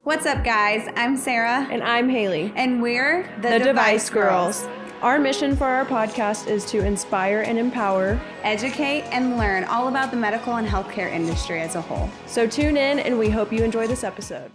What's up, guys? I'm Sarah. And I'm Haley. And we're the Device Girls. Our mission for our podcast is to inspire and empower, educate, and learn all about the medical and healthcare industry as a whole. So tune in, and we hope you enjoy this episode.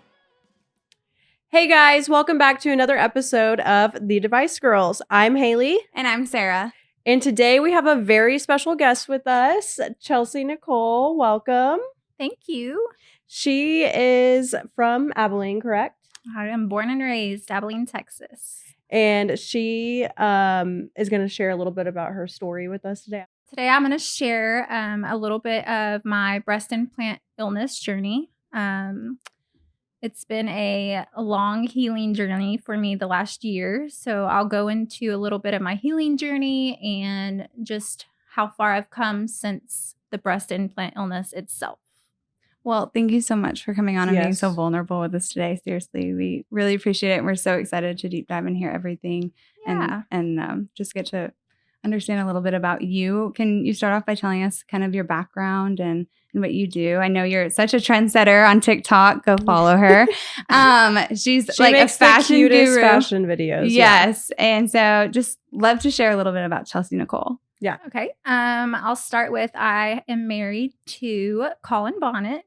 Hey guys, welcome back to another episode of The Device Girls. I'm Haley. And I'm Sarah. And today we have a very special guest with us, Chelsea Nicole. Welcome. Thank you. She is from Abilene, correct? I am born and raised Abilene, Texas. And she is going to share a little bit about her story with us today. Today I'm going to share a little bit of my breast implant illness journey. It's been a long healing journey for me the last year. So I'll go into a little bit of my healing journey and just how far I've come since the breast implant illness itself. Well, thank you so much for coming on and being so vulnerable with us today. Seriously, we really appreciate it. And we're so excited to deep dive and hear everything and just get to understand a little bit about you. Can you start off by telling us kind of your background and what you do? I know you're such a trendsetter on TikTok. Go follow her. She like makes a fashion the cutest guru. Fashion videos. Yes. Yeah. And so just love to share a little bit about Chelsea Nicole. Yeah. Okay. I'll start with I am married to Colin Bonnet.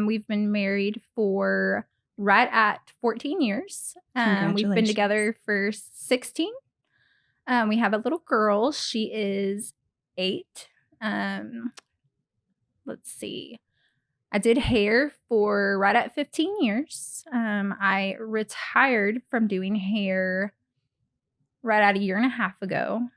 We've been married for right at 14 years. We've been together for 16. We have a little girl. She is 8. Let's see. I did hair for right at 15 years. I retired from doing hair right at a year and a half ago.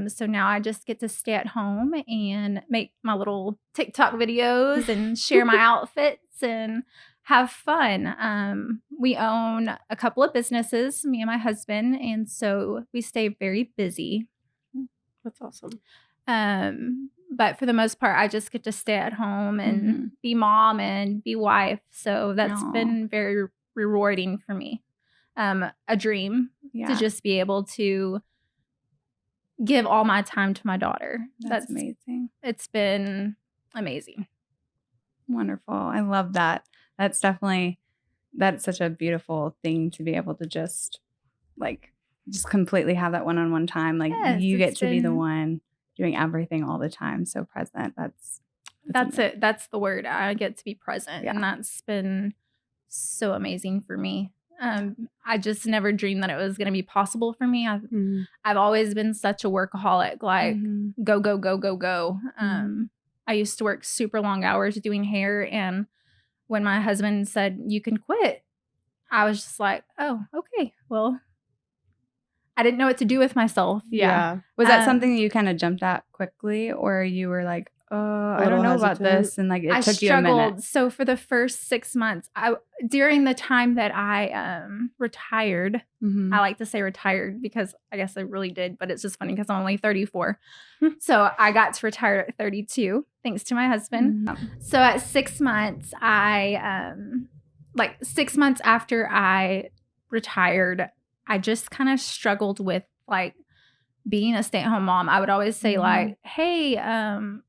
So now I just get to stay at home and make my little TikTok videos and share my outfits and have fun. We own a couple of businesses, me and my husband, and so we stay very busy. That's awesome. But for the most part, I just get to stay at home and be mom and be wife. So that's been very rewarding for me. A dream to just be able to give all my time to my daughter. That's amazing. It's been amazing. Wonderful. I love that. That's such a beautiful thing to be able to just completely have that one-on-one time. Like you get to be the one doing everything all the time. So present. That's it. That's the word. I get to be present. Yeah. And that's been so amazing for me. I just never dreamed that it was going to be possible for me. I've always been such a workaholic, like go, go, go, go, go. I used to work super long hours doing hair. And when my husband said, you can quit, I was just like, oh, okay. Well, I didn't know what to do with myself. Yeah. Was that something that you kind of jumped at quickly, or you were like, oh, I don't know about this, and it took you a minute? So for the first 6 months, during the time that I retired, I like to say retired because I guess I really did, but it's just funny because I'm only 34. So I got to retire at 32, thanks to my husband. So at 6 months, 6 months after I retired, I just kind of struggled with being a stay-at-home mom. I would always say hey,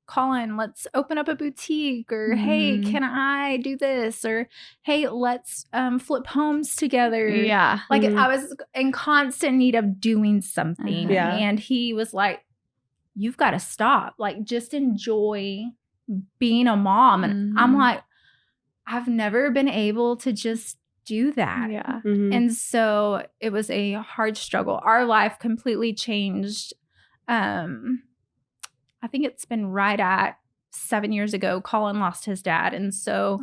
Colin, let's open up a boutique, or hey, can I do this, or hey, let's flip homes together. Yeah. I was in constant need of doing something. And he was like, you've got to stop. Just enjoy being a mom. And I'm like, I've never been able to just do that. Yeah. And so it was a hard struggle. Our life completely changed. I think it's been right at 7 years ago, Colin lost his dad. And so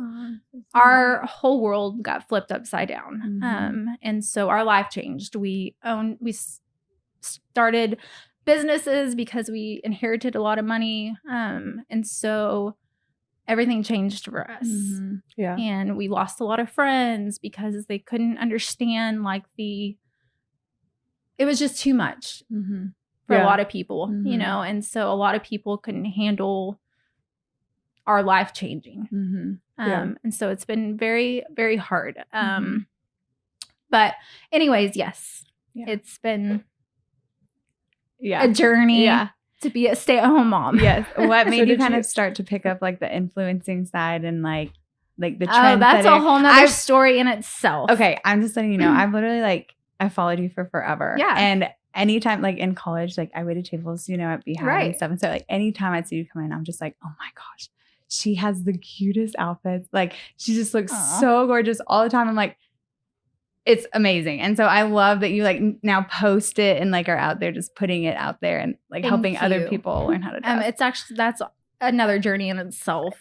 our whole world got flipped upside down. And so our life changed. We started businesses because we inherited a lot of money. And so everything changed for us. Yeah. And we lost a lot of friends because they couldn't understand it was just too much for a lot of people, you know? And so a lot of people couldn't handle our life changing. And so it's been very, very hard. But anyways, yes, it's been a journey to be a stay-at-home mom. Yes. What made you kind of start to pick up the influencing side and like the trend. That's a whole nother story in itself. Okay, I'm just letting you know. I've literally like I followed you for forever. Yeah. And anytime like in college, like I waited tables, at Beehive and stuff. And so like anytime I'd see you come in, I'm just like, oh my gosh, she has the cutest outfits. Like she just looks so gorgeous all the time. I'm like, it's amazing. And so I love that you like now post it and like are out there just putting it out there and like helping other people learn how to dress. It's actually, that's another journey in itself.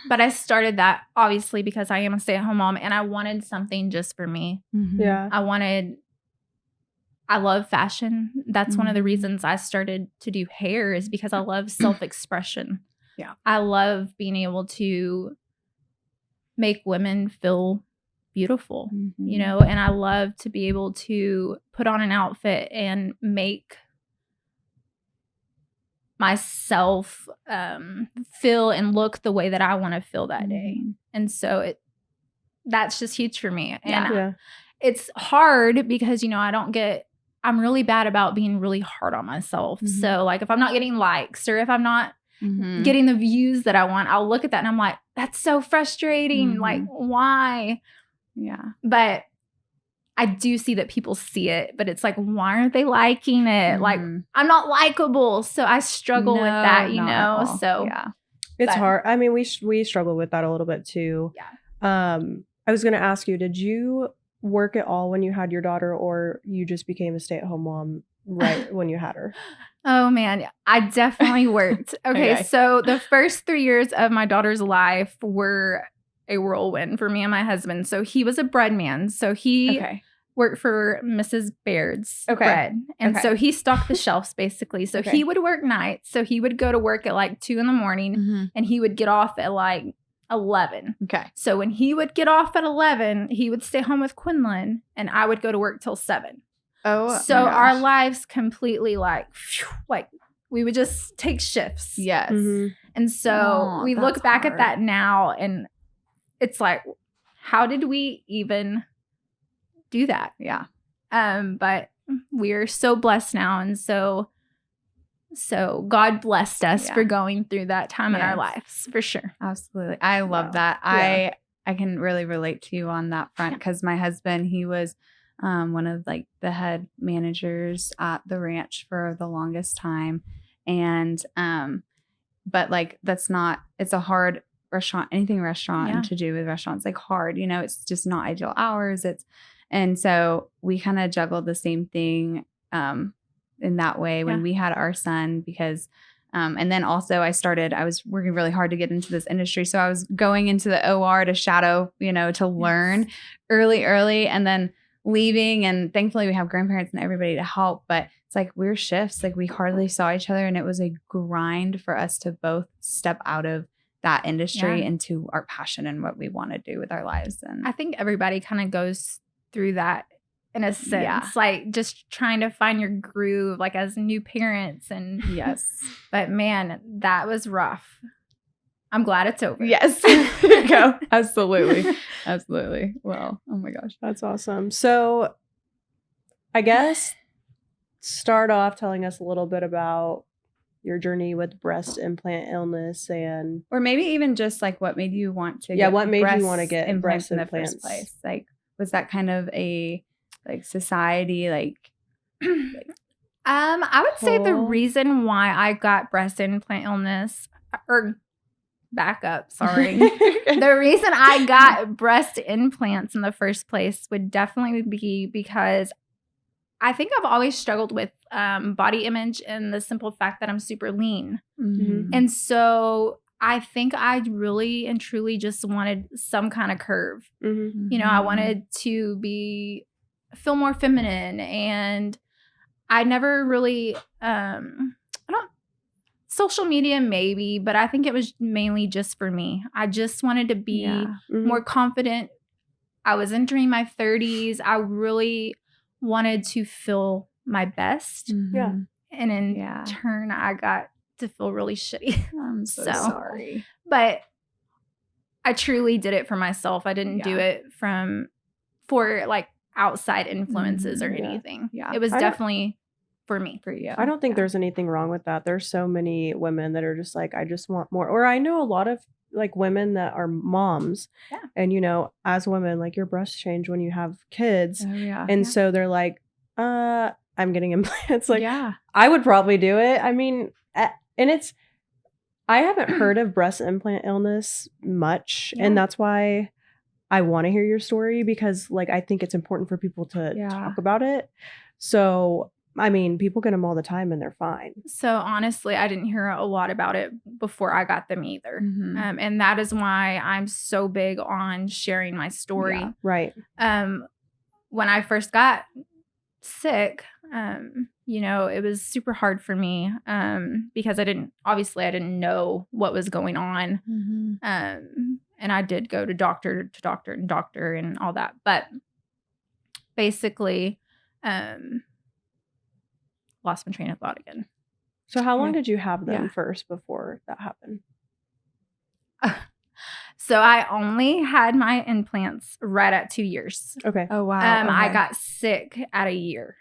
But I started that obviously because I am a stay-at-home mom and I wanted something just for me. Mm-hmm. Yeah. I love fashion. That's one of the reasons I started to do hair is because I love self-expression. Yeah. I love being able to make women feel beautiful, and I love to be able to put on an outfit and make myself feel and look the way that I want to feel that day. And so that's just huge for me. And it's hard because, I'm really bad about being really hard on myself. So like if I'm not getting likes or if I'm not getting the views that I want, I'll look at that and I'm like, that's so frustrating. Like, why? Yeah. But I do see that people see it, but it's like, why aren't they liking it? Like, I'm not likable. So I struggle with that, So yeah, it's hard. I mean, we struggle with that a little bit too. Yeah. I was going to ask you, did you work at all when you had your daughter or you just became a stay-at-home mom right when you had her? Oh man, I definitely worked. Okay. So the first 3 years of my daughter's life were a whirlwind for me and my husband. So he was a bread man. So he worked for Mrs. Baird's bread. And so he stocked the shelves basically. So he would work nights. So he would go to work at like 2 a.m. and he would get off at like 11. Okay. So when he would get off at 11, he would stay home with Quinlan and I would go to work till 7. Oh, so our lives completely like we would just take shifts. Yes. And so we look back at that now and it's like, how did we even do that? Yeah. But we're so blessed now. And so God blessed us for going through that time in our lives, for sure. Absolutely. I love that. I can really relate to you on that front because my husband, he was one of like the head managers at the ranch for the longest time. And, but like, it's a hard restaurant, anything restaurant to do with restaurants, like hard, it's just not ideal hours. And so we kind of juggled the same thing, in that way when we had our son because, and then also I was working really hard to get into this industry. So I was going into the OR to shadow, to learn early and then leaving. And thankfully we have grandparents and everybody to help, but it's like we're shifts, like we hardly saw each other. And it was a grind for us to both step out of that industry into our passion and what we want to do with our lives. And I think everybody kind of goes through that in a sense, like just trying to find your groove, like as new parents. And but man, that was rough. I'm glad it's over. Yes. There you go. Absolutely. Absolutely. Well, oh my gosh. That's awesome. So I guess start off telling us a little bit about your journey with breast implant illness or maybe even just like what made you want to what made you want to get breast in implants the first place? Like, was that kind of a like society, like I would say the reason why I got breast implant illness or back up, sorry. The reason I got breast implants in the first place would definitely be because I think I've always struggled with body image and the simple fact that I'm super lean. And so I think I really and truly just wanted some kind of curve. I wanted to feel more feminine, and I never really social media maybe, but I think it was mainly just for me. I just wanted to be more confident. I was entering my 30s. I really wanted to feel my best. Yeah. And in turn, I got to feel really shitty. I'm so sorry. But I truly did it for myself. I didn't do it for like outside influences or anything. Yeah. It was definitely for me. For you. I don't think there's anything wrong with that. There's so many women that are just like, I just want more. Or I know a lot of like women that are moms. Yeah. And, you know, as women, like your breasts change when you have kids. Oh, yeah. And so they're like, I'm getting implants. Like, yeah. I would probably do it. I mean, and I haven't heard of breast implant illness much. Yeah. And that's why I want to hear your story, because like, I think it's important for people to talk about it. So, I mean, people get them all the time and they're fine. So honestly, I didn't hear a lot about it before I got them either. Mhm. And that is why I'm so big on sharing my story. Yeah. Right. When I first got sick, you know, it was super hard for me because I didn't know what was going on. Mhm. And I did go to doctor and all that. But basically, lost my train of thought again. So how long did you have them Yeah. first before that happened? So I only had my implants right at 2 years. Okay. Oh, wow. I Okay. got sick at a year.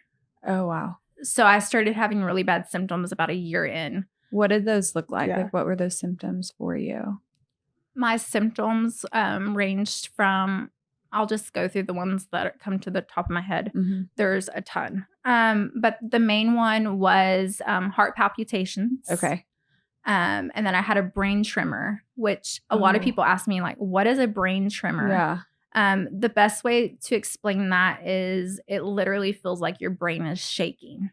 Oh, wow. So I started having really bad symptoms about a year in. What did those look like? Yeah. Like, what were those symptoms for you? My symptoms ranged from, I'll just go through the ones that come to the top of my head. Mm-hmm. There's a ton. But the main one was heart palpitations. Okay. And then I had a brain tremor, which a lot of people ask me, like, what is a brain tremor? Yeah. The best way to explain that is it literally feels like your brain is shaking.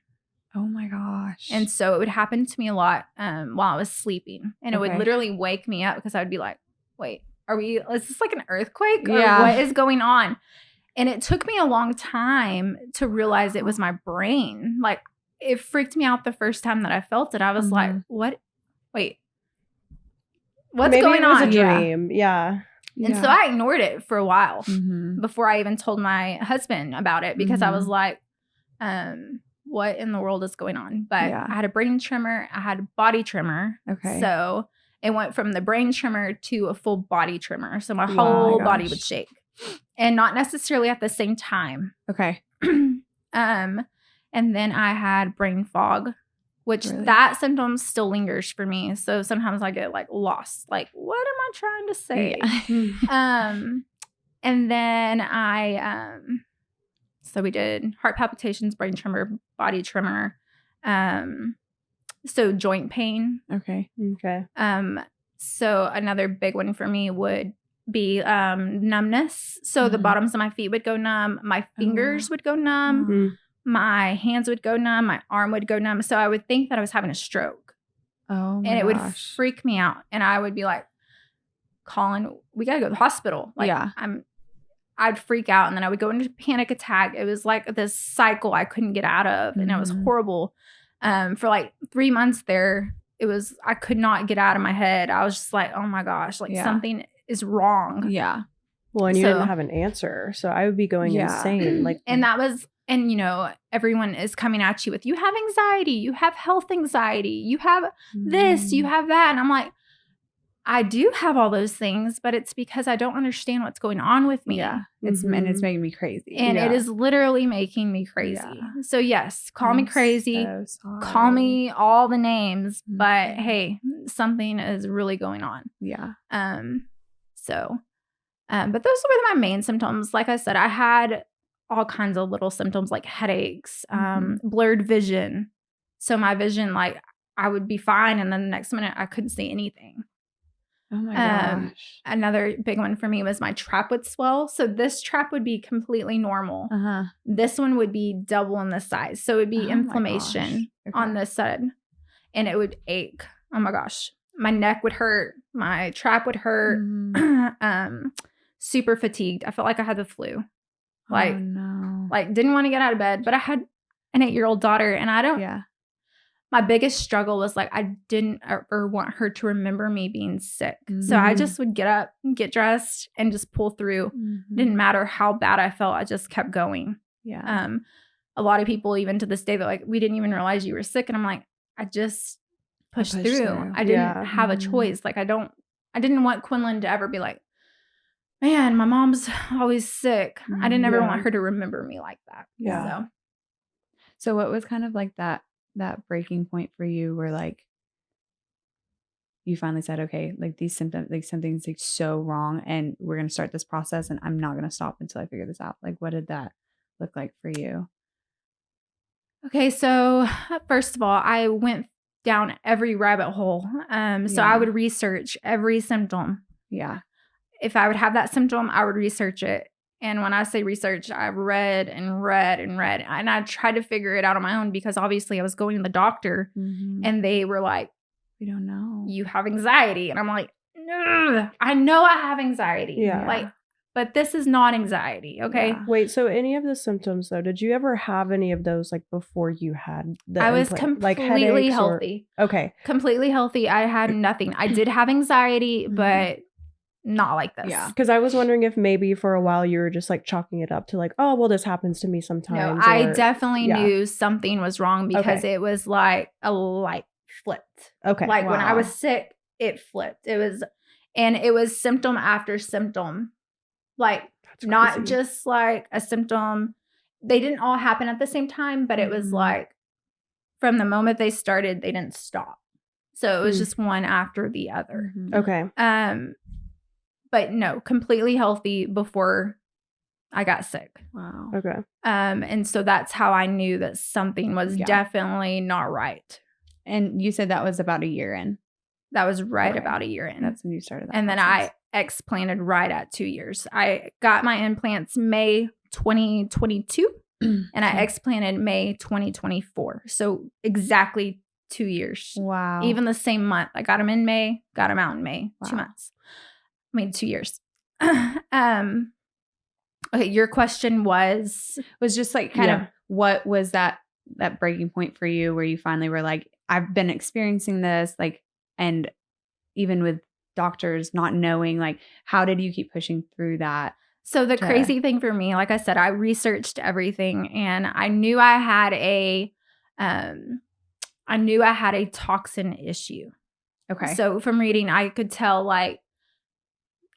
Oh my gosh. And so it would happen to me a lot while I was sleeping. And it would Okay. literally wake me up because I would be like, wait, is this like an earthquake? Yeah. Or what is going on? And it took me a long time to realize it was my brain. Like, it freaked me out the first time that I felt it. I was like, what? Wait, what's Maybe going it was on? a dream. Yeah. And so I ignored it for a while Mm-hmm. before I even told my husband about it, because I was like, what in the world is going on? But Yeah. I had a brain tremor. I had a body tremor. Okay. So it went from the brain tremor to a full body tremor. So my Oh whole my body gosh. would shake, and not necessarily at the same time. Okay. And then I had brain fog, which Really? that symptom still lingers for me. So sometimes I get like lost. Like, what am I trying to say? Yeah. And then so we did heart palpitations, brain tremor, body tremor, so joint pain. Okay. Okay. So another big one for me would be numbness. So the Mhm. bottoms of my feet would go numb, my fingers would go numb, Mm. my hands would go numb, my arm would go numb. So I would think that I was having a stroke. Oh my And it would gosh. freak me out. And I would be like, Colin, we gotta go to the hospital. Like, Yeah. I'd freak out, and then I would go into panic attack. It was like this cycle I couldn't get out of, and it was Mhm. horrible. For like 3 months there, I could not get out of my head. I was just like, oh my gosh, like Yeah. something is wrong. Yeah. Well, and you So- didn't have an answer. So I would be going Yeah. insane. Like, And that was, and you know, everyone is coming at you with, you have anxiety, you have health anxiety, you have this, you have that. And I'm like, I do have all those things, but it's because I don't understand what's going on with me. Yeah. And it's Mhm. making me crazy. And it Yeah. is literally making me crazy. Yeah. So yes, call me I'm crazy, so sorry. call me all the names, but Mhm. hey, something is really going on. Yeah. But those were my main symptoms. Like I said, I had all kinds of little symptoms like headaches, Mhm. blurred vision. So my vision, like, I would be fine, and then the next minute I couldn't see anything. Oh my gosh. Another big one for me was my trap would swell. So this trap would be completely normal. Uh-huh. This one would be double in the size. So it would be Oh my inflammation gosh. on Okay. this side, and it would ache. Oh my gosh. My neck would hurt. My trap would hurt. Mhm. Super fatigued. I felt like I had the flu. Like, oh no. like didn't want to get out of bed, but I had an 8-year-old daughter, and Yeah. my biggest struggle was like, I didn't ever want her to remember me being sick. So I Mhm. just would get up, get dressed, and just pull through. Mhm. Didn't matter how bad I felt. I just kept going. Yeah. A lot of people, even to this day, they're like, we didn't even realize you were sick. And I'm like, I just pushed pushed through. through. I didn't Yeah. have a Mhm. choice. Like, I didn't want Quinlan to ever be like, man, my mom's always sick. I didn't ever Yeah. want her to remember me like that. Yeah. So So what was kind of like that breaking point for you where like you finally said, okay, like these symptoms, like something's like so wrong and we're going to start this process and I'm not going to stop until I figure this out? Like, what did that look like for you? Okay, so first of all, I went down every rabbit hole. So I would research every symptom. Yeah. If I would have that symptom, I would research it. And when I say research, I read and read and read. And I tried to figure it out on my own because obviously I was going to the doctor and they were like, we don't know. You have anxiety. And I'm like, no, I know I have anxiety. Yeah. Like, but this is not anxiety. Okay. Yeah. Wait, so any of the symptoms though, did you ever have any of those like before you had the I was implant? completely healthy. Okay. Completely healthy. I had nothing. I did have anxiety, but not like this. Yeah. Because I was wondering if maybe for a while you were just like chalking it up to like, oh, well, this happens to me sometimes. No, I definitely knew something was wrong because it was like a light flipped. Okay. Like when I was sick, it flipped. It was symptom after symptom. Like not just like a symptom. They didn't all happen at the same time, but it was like from the moment they started, they didn't stop. So it was just one after the other. Okay. But no, completely healthy before I got sick. Wow. Okay. And so that's how I knew that something was definitely not right. And you said that was about a year in. That was right about a year in. That's when you started that And process. then I explanted right at 2 years. I got my implants May 2022 and I explanted May 2024. So exactly 2 years. Wow. Even the same month. I got them in May, got them out in May. 2 months. I mean, 2 years. Okay, your question was just like kind of what was that breaking point for you where you finally were like, I've been experiencing this, like, and even with doctors not knowing, like, how did you keep pushing through that? So the crazy thing for me, like I said, I researched everything and I knew I had a toxin issue. Okay. So from reading, I could tell like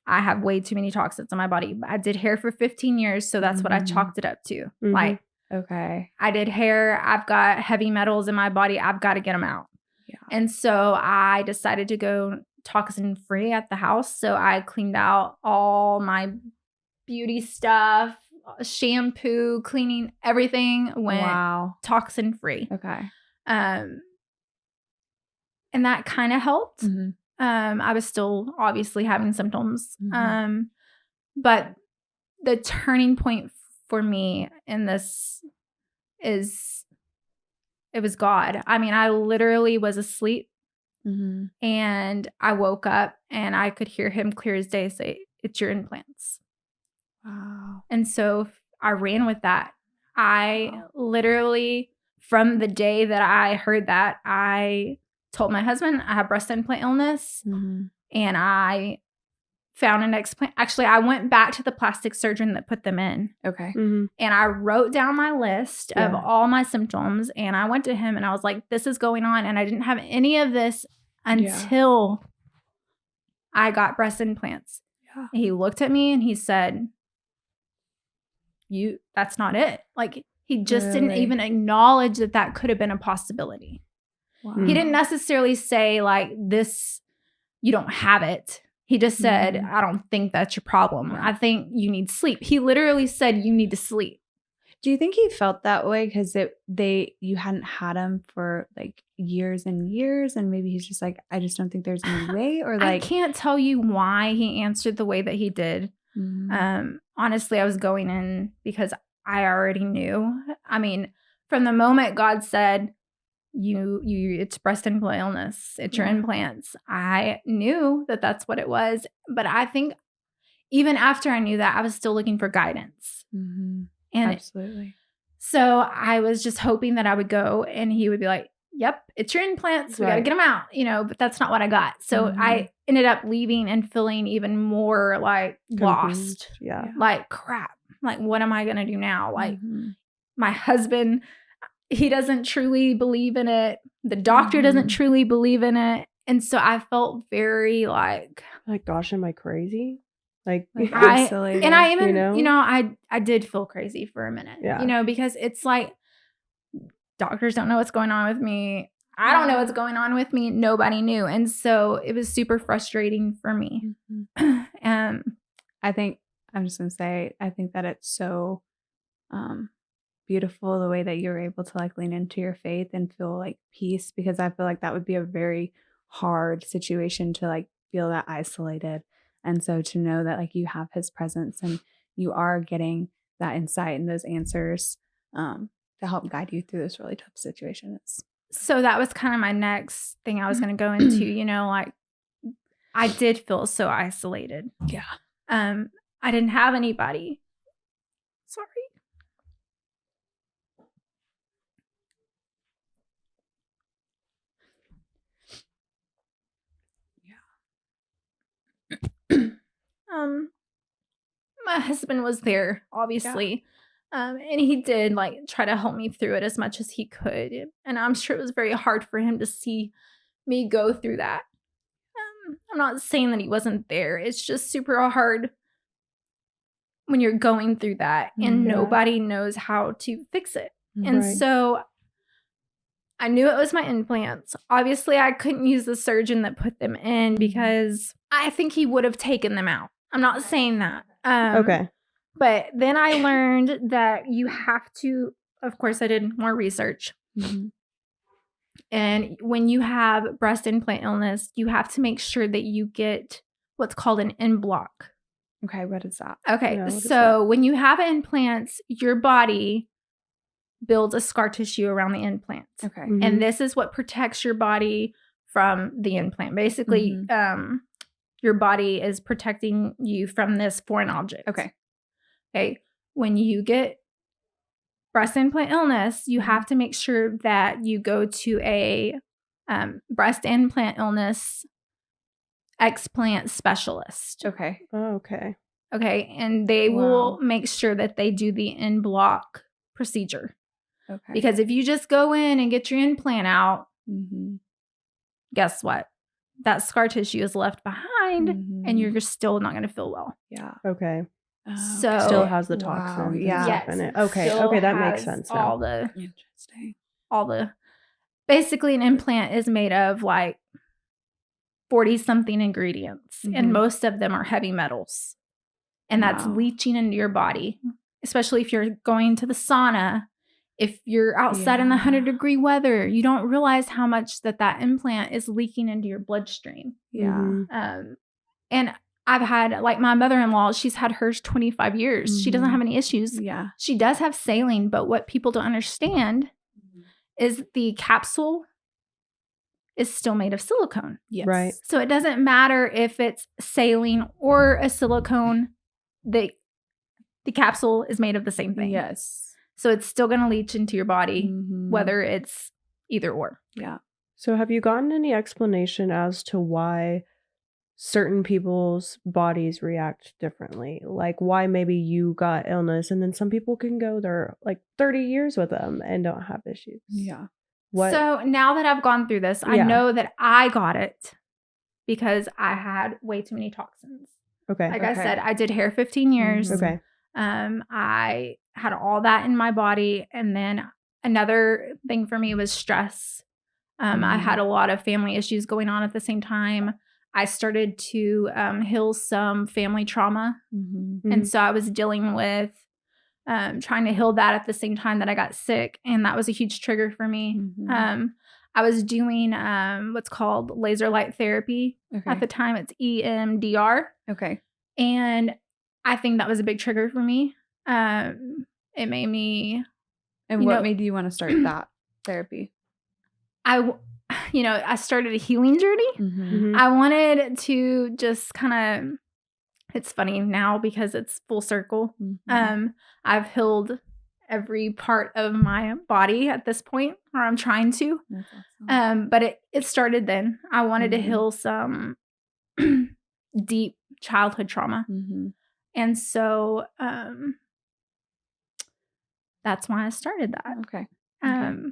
I have way too many toxins in my body. I did hair for 15 years, so that's what I chalked it up to. Like, okay, I did hair. I've got heavy metals in my body. I've got to get them out. Yeah. And so I decided to go toxin free at the house. So I cleaned out all my beauty stuff, shampoo, cleaning, everything went toxin free. Okay. And that kind of helped. I was still obviously having symptoms. But the turning point for me in this is it was God. I mean, I literally was asleep and I woke up and I could hear him clear as day say, "It's your implants." Wow. And so I ran with that. I literally, from the day that I heard that, I told my husband I have breast implant illness and I found an explant. Actually, I went back to the plastic surgeon that put them in. Okay. And I wrote down my list of all my symptoms and I went to him and I was like, this is going on. And I didn't have any of this until I got breast implants. Yeah. And he looked at me and he said, that's not it. Like he just didn't even acknowledge that could have been a possibility. Wow. He didn't necessarily say like this, you don't have it. He just said, I don't think that's your problem. I think you need sleep. He literally said you need to sleep. Do you think he felt that way because you hadn't had him for like years and years, and maybe he's just like, I just don't think there's any way, or like I can't tell you why he answered the way that he did. Honestly, I was going in because I already knew. I mean, from the moment God said, it's breast implant illness, it's your implants, I knew that that's what it was. But I think even after I knew that, I was still looking for guidance. And absolutely. So I was just hoping that I would go and he would be like, yep, it's your implants, we got to get them out, but that's not what I got. So I ended up leaving and feeling even more like lost. Like crap, like what am I gonna do now? Like my husband, he doesn't truly believe in it. The doctor doesn't truly believe in it. And so I felt very like, gosh, am I crazy? Like silly. And I even, I did feel crazy for a minute, because it's like doctors don't know what's going on with me. I don't know what's going on with me. Nobody knew. And so it was super frustrating for me. I think I'm just going to say, I think that it's so beautiful the way that you're able to like lean into your faith and feel like peace, because I feel like that would be a very hard situation to like feel that isolated. And so to know that like you have his presence and you are getting that insight and those answers to help guide you through this really tough situation. So that was kind of my next thing I was going to go into, you know, like I did feel so isolated. Yeah. I didn't have anybody. Sorry. My husband was there, obviously. And he did like try to help me through it as much as he could. And I'm sure it was very hard for him to see me go through that. I'm not saying that he wasn't there. It's just super hard when you're going through that and nobody knows how to fix it. And so I knew it was my implants. Obviously, I couldn't use the surgeon that put them in because I think he would have taken them out. I'm not saying that. Okay. But then I learned that you have to, of course, I did more research. And when you have breast implant illness, you have to make sure that you get what's called an en bloc. Okay, what is that? Okay, Yeah, what is so when you have implants, your body builds a scar tissue around the implant. Okay. And this is what protects your body from the implant. Basically, your body is protecting you from this foreign object. Okay. When you get breast implant illness, you have to make sure that you go to a breast implant illness explant specialist. Okay. Oh, okay. Okay. And they will make sure that they do the en bloc procedure. Okay. Because if you just go in and get your implant out, guess what? That scar tissue is left behind and you're just still not going to feel well. Yeah. Okay. So still has the toxins and stuff in it. Okay. Still Okay, that makes has sense now. all the basically an implant is made of like 40 something ingredients and most of them are heavy metals. And that's leaching into your body, especially if you're going to the sauna. If you're outside in the 100-degree weather, you don't realize how much that implant is leaking into your bloodstream. And I've had, like my mother-in-law, she's had hers 25 years. She doesn't have any issues. She does have saline, but what people don't understand is the capsule is still made of silicone. Right. So it doesn't matter if it's saline or a silicone, the capsule is made of the same thing. So it's still going to leach into your body, whether it's either or. So have you gotten any explanation as to why certain people's bodies react differently? Like why maybe you got illness and then some people can go there like 30 years with them and don't have issues? What? So now that I've gone through this, I know that I got it because I had way too many toxins. Okay. Like I said, I did hair 15 years. Okay. I had all that in my body. And then another thing for me was stress. I had a lot of family issues going on at the same time. I started to heal some family trauma. And so I was dealing with trying to heal that at the same time that I got sick. And that was a huge trigger for me. I was doing what's called laser light therapy. At the time, it's EMDR. And I think that was a big trigger for me. It made me... And what made you want to start that therapy? I started a healing journey. I wanted to just kind of... It's funny now because it's full circle. I've healed every part of my body at this point, or I'm trying to. That's awesome. But it started then. I wanted to heal some deep childhood trauma. And so that's why I started that.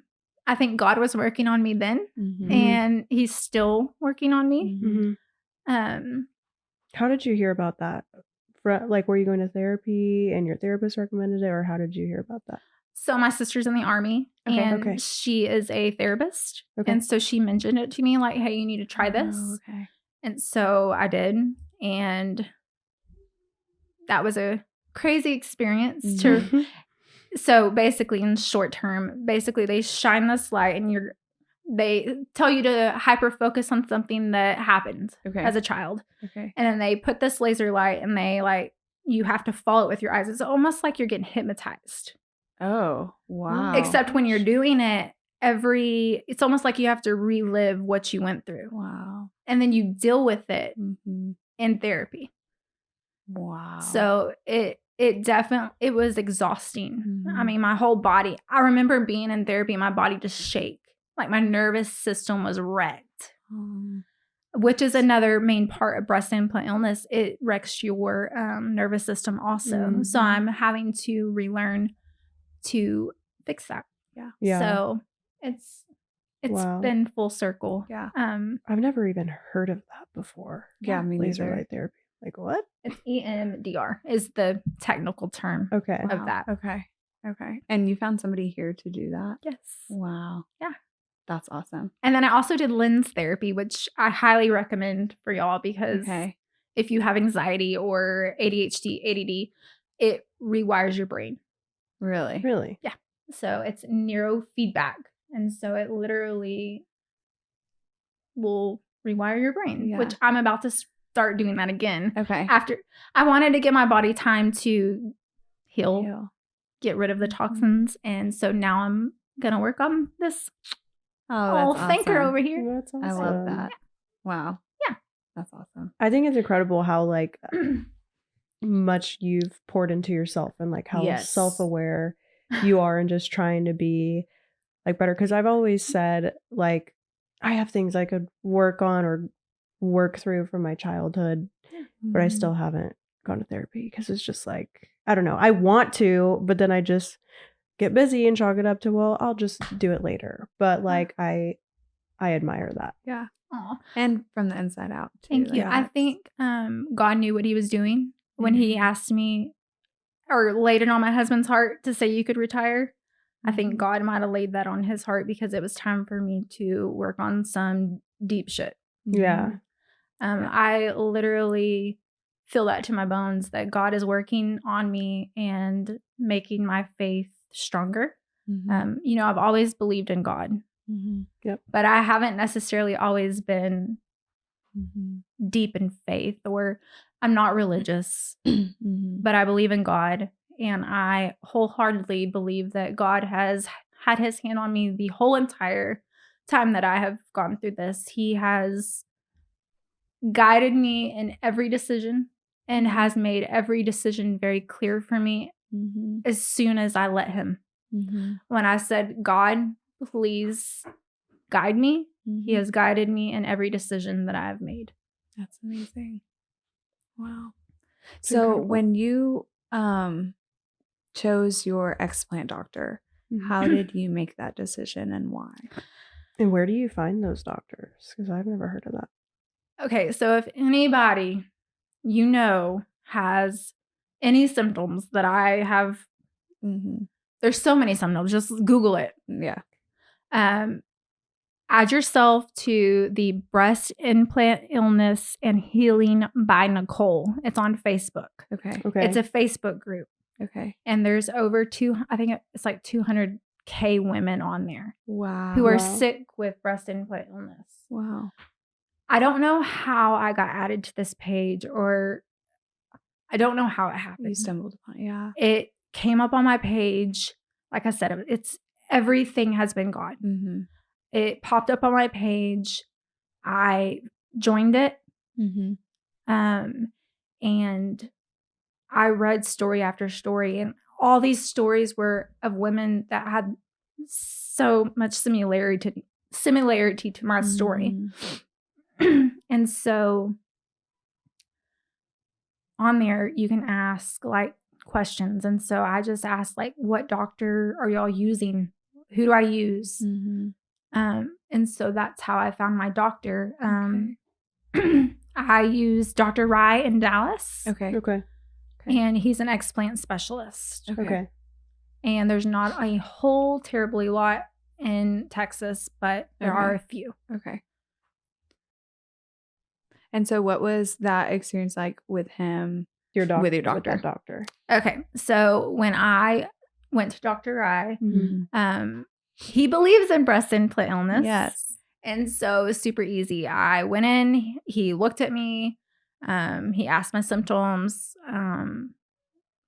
I think God was working on me then, and he's still working on me. How did you hear about that? Like, were you going to therapy and your therapist recommended it, or how did you hear about that? So my sister's in the Army, Okay. and Okay. she is a therapist. Okay. And so she mentioned it to me like, hey, you need to try this. Oh, okay. And so I did. And that was a crazy experience. So basically, in short term, they shine this light and they tell you to hyper focus on something that happened as a child. Okay. And then they put this laser light and you have to follow it with your eyes. It's almost like you're getting hypnotized. Oh, wow. Except when you're doing it, it's almost like you have to relive what you went through. Wow. And then you deal with it Mm-hmm. in therapy. Wow. So it was exhausting. Mm-hmm. I mean, my whole body, I remember being in therapy, my body just shake. Like my nervous system was wrecked, which is another main part of breast implant illness. It wrecks your nervous system also. Mm-hmm. So I'm having to relearn to fix that. Yeah. So it's Wow. been full circle. Yeah. I've never even heard of that before. Yeah, me Laser neither. light therapy. Like what? It's EMDR is the technical term Okay. of that. Okay. And you found somebody here to do that? Yes. Wow. Yeah. That's awesome. And then I also did lens therapy, which I highly recommend for y'all because if you have anxiety or ADHD, ADD, it rewires your brain. Really? Really? Yeah. So it's neurofeedback. And so it literally will rewire your brain, which I'm about to start doing that again. Okay. After I wanted to give my body time to heal. Get rid of the toxins. And so now I'm going to work on this thinker over here. That's awesome. I love that. Wow. Yeah. That's awesome. I think it's incredible how like much you've poured into yourself and like how self-aware you are and just trying to be like better. Because I've always said like I have things I could work on or work through from my childhood, but I still haven't gone to therapy because it's just like, I don't know. I want to, but then I just get busy and chalk it up to, well, I'll just do it later. But like I admire that. Yeah. Aww. And from the inside out too. Thank you. I think God knew what he was doing when he asked me or laid it on my husband's heart to say you could retire. I think God might have laid that on his heart because it was time for me to work on some deep shit. Yeah. I literally feel that to my bones that God is working on me and making my faith stronger. I've always believed in God. Yep. But I haven't necessarily always been deep in faith, or I'm not religious, but I believe in God. And I wholeheartedly believe that God has had his hand on me the whole entire time that I have gone through this. He has guided me in every decision and has made every decision very clear for me as soon as I let him. When I said, God, please guide me, he has guided me in every decision that I have made. That's amazing. Wow. It's so incredible. When you chose your explant doctor, how did you make that decision and why? And where do you find those doctors? Because I've never heard of that. Okay, so if anybody has any symptoms that I have, there's so many symptoms, just Google it. Yeah. Add yourself to the Breast Implant Illness and Healing by Nicole. It's on Facebook. Okay. It's a Facebook group. Okay. And there's over I think it's like 200K women on there. Wow. Who are sick with breast implant illness. Wow. I don't know how I got added to this page, or I don't know how it happened. You stumbled upon it. Yeah. It came up on my page. Like I said, it's everything has been God. It popped up on my page. I joined it. And I read story after story, and all these stories were of women that had so much similarity to my story. And so on there you can ask like questions, and so I just asked like, what doctor are y'all using? Who do I use? And so that's how I found my doctor. I use Dr. Rye in Dallas. Okay. Okay. And he's an explant specialist. Okay. And there's not a whole terribly lot in Texas, but there are a few. Okay. And so what was that experience like with him? With your With doctor. doctor. Okay. So when I went to Dr. I, Mm-hmm. he believes in breast implant illness. Yes. And so it was super easy. I went in, he looked at me, he asked my symptoms, and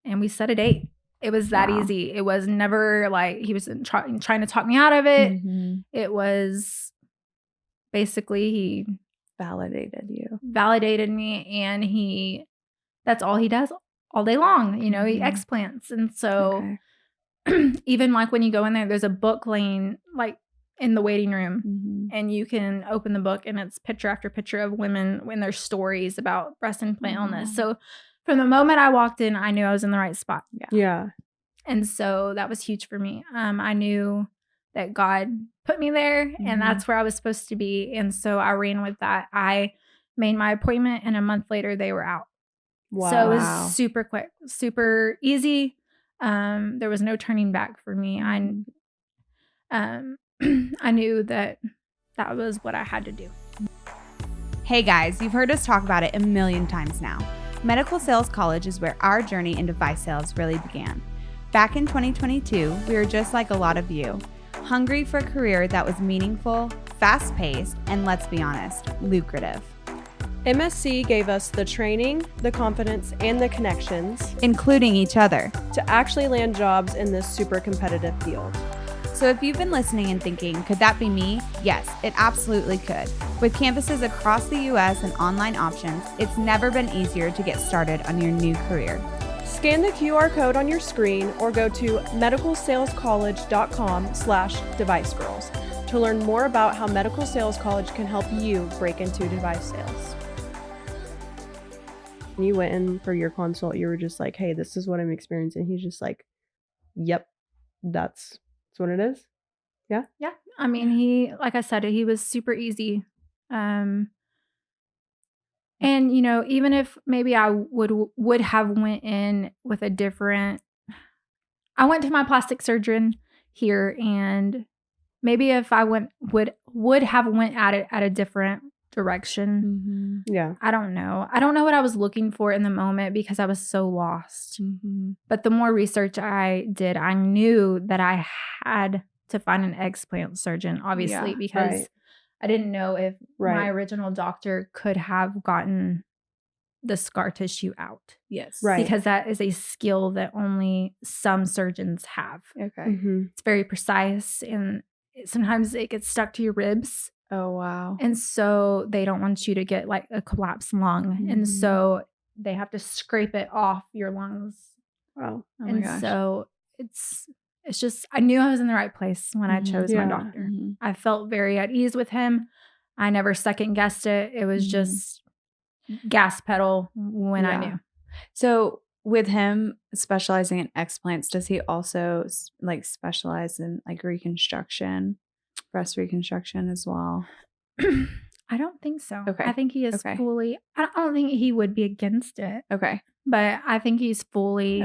we set a date. It was that easy. It was never like he was trying to talk me out of it. Mm-hmm. It was basically he validated me, and that's all he does all day long. You know, he explants. And so even like when you go in there's a book laying like in the waiting room, and you can open the book and it's picture after picture of women when their stories about breast implant illness. So from the moment I walked in, I knew I was in the right spot. Yeah. And so that was huge for me. I knew that God put me there, and that's where I was supposed to be. And so I ran with that. I made my appointment, and a month later they were out. Wow. So it was super quick, super easy. There was no turning back for me. I knew that was what I had to do. Hey guys, you've heard us talk about it a million times now. Medical Sales College is where our journey in device sales really began. Back in 2022, we were just like a lot of you, hungry for a career that was meaningful, fast-paced, and let's be honest, lucrative. MSC gave us the training, the confidence, and the connections, including each other, to actually land jobs in this super competitive field. So if you've been listening and thinking, could that be me? Yes, it absolutely could. With campuses across the US and online options, it's never been easier to get started on your new career. Scan the QR code on your screen or go to medicalsalescollege.com/devicegirls to learn more about how Medical Sales College can help you break into device sales. When you went in for your consult, you were just like, hey, this is what I'm experiencing. He's just like, yep, that's what it is. Yeah. Yeah. I mean, like I said, he was super easy. And you know, even if maybe I would have went in with a different, I went to my plastic surgeon here, and maybe if I would have went at it at a different direction. Yeah. I don't know what I was looking for in the moment because I was so lost. But the more research I did, I knew that I had to find an explant surgeon, obviously, because I didn't know if my original doctor could have gotten the scar tissue out. Yes. Right. Because that is a skill that only some surgeons have. Okay. It's very precise, and sometimes it gets stuck to your ribs. Oh, wow. And so they don't want you to get like a collapsed lung. And so they have to scrape it off your lungs. Wow. Oh my and gosh. so it's just, I knew I was in the right place when I chose my doctor. I felt very at ease with him. I never second guessed it. It was just gas pedal when I knew. So with him specializing in explants, does he also like specialize in like reconstruction, breast reconstruction as well? I don't think so. Okay. I think he is fully, I don't think he would be against it. Okay. But I think he's fully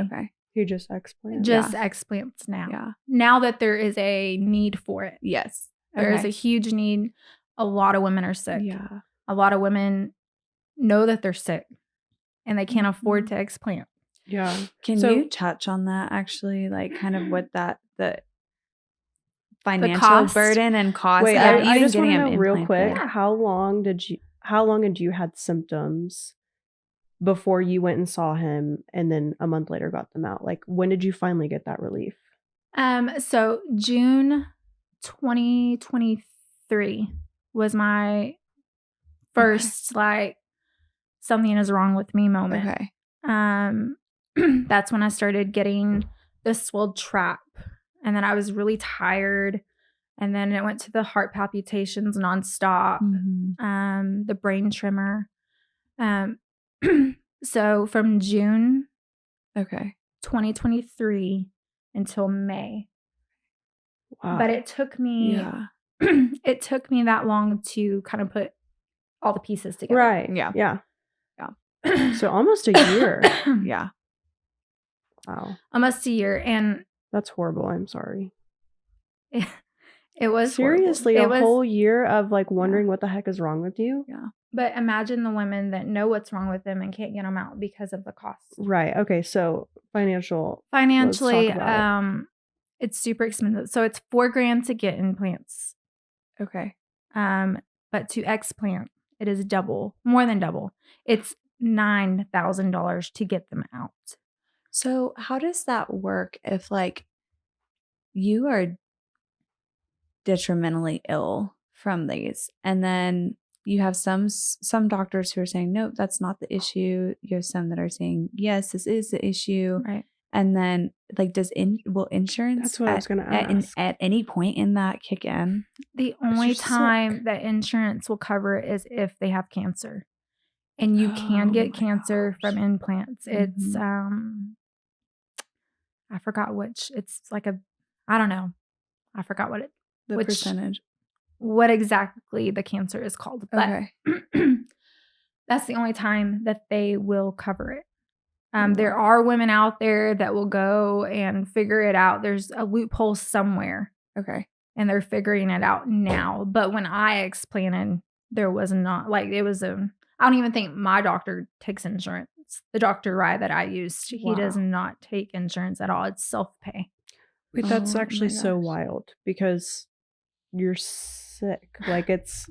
He just explants. Explants now. Yeah. Now that there is a need for it. Yes. There is a huge need. A lot of women are sick. Yeah. A lot of women know that they're sick and they can't afford to explant. Yeah. Can you touch on that actually? Like kind of what the financial burden and cost. Wait, of I just want to getting know real implanted. quick, how long had you had symptoms before you went and saw him and then a month later got them out? Like, when did you finally get that relief? So June 2023 was my first like something is wrong with me moment. Okay. That's when I started getting the swelled trap, and then I was really tired, and then it went to the heart palpitations nonstop, the brain tremor. So from June 2023 until May. Wow. But it took me it took me that long to kind of put all the pieces together. Right. Yeah. So almost a year. Yeah. Wow. Almost a year. And That's horrible. I'm sorry. It was seriously horrible. Whole year of like wondering what the heck is wrong with you. Yeah. But imagine the women that know what's wrong with them and can't get them out because of the cost. Right. Okay. So financially, it's super expensive. So it's $4,000 to get implants. Okay. But to explant, it is more than double. It's $9,000 to get them out. So how does that work if like you are detrimentally ill from these, and then you have some doctors who are saying nope, that's not the issue. You have some that are saying yes, this is the issue. Right. And then like will insurance that's what I was going to ask. At any point in that kick in? The only time that insurance will cover it is if they have cancer. And you can get cancer from implants. It's I forgot which. It's like I don't know. I forgot what which percentage. What exactly the cancer is called. But Okay. that's the only time that they will cover it. There are women out there that will go and figure it out. There's a loophole somewhere. Okay. And they're figuring it out now. But when I explanted, there was not like it was I don't even think my doctor takes insurance. The Dr. Rye that I used, he does not take insurance at all. It's self-pay. Wait, that's actually so wild because you're sick. Like it's